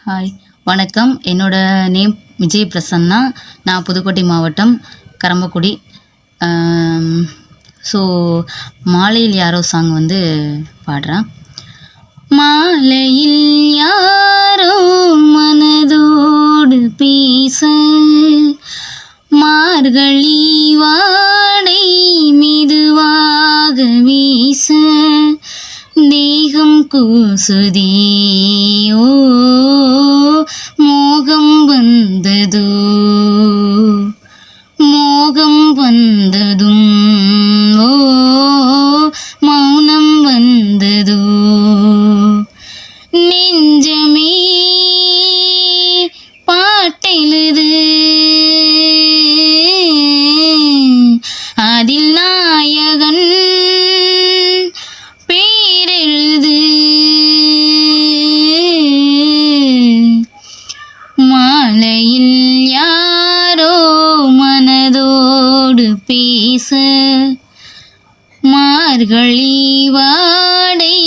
Hi வணக்கம். என்னோட name Vijay Prasanna. நான் புதுக்கோட்டை மாவட்டம் கரம்பக்குடி. ஸோ மாலையில் யாரோ சாங் பாடுறேன். மாலையில் யாரோ மனதோடு பேச, மார்கழி வாடை மெதுவாக வீச, தேகம் கூசுதியோ, மோகம் வந்ததோ, மோகம் வந்ததும் ஓ மௌனம் வந்ததோ, நெஞ்சமே பாட்டெழுது, அதில் நாயகன் பேரெழுது. மாலையில் யாரோ மனதோடு பேச, மார்கழி வாடை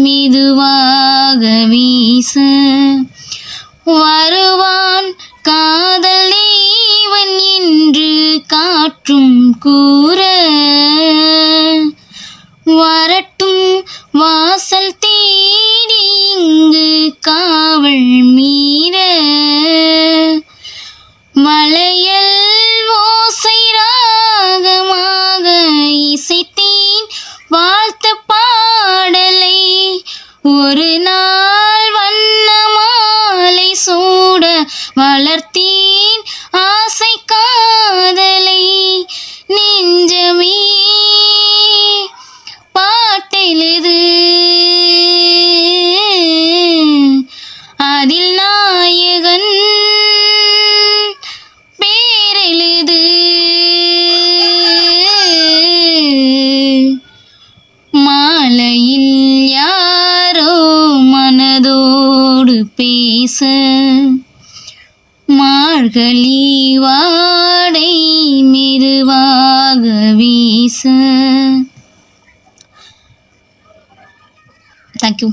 மெதுவாக வீச, வருவான் காதல் தேவன் என்று காற்றும் கூற, வரட்டும் வாசல் தேடி இங்கு காவல் மீற, மலையல் ஓசை ராகமாக இசைத்தேன் வாழ்த்து பாடலை, ஒரு நாள் வண்ண மாலை சூட வளர்த்தேன் ஆசை காதலை, நெஞ்சமே பாட்டெழுது, அதில் நாயகன் பேரெழுது. மாலையில் யாரோ மனதோடு பேச, மார்கழி வாடை மெதுவாக வீச. தேங்க்யூ.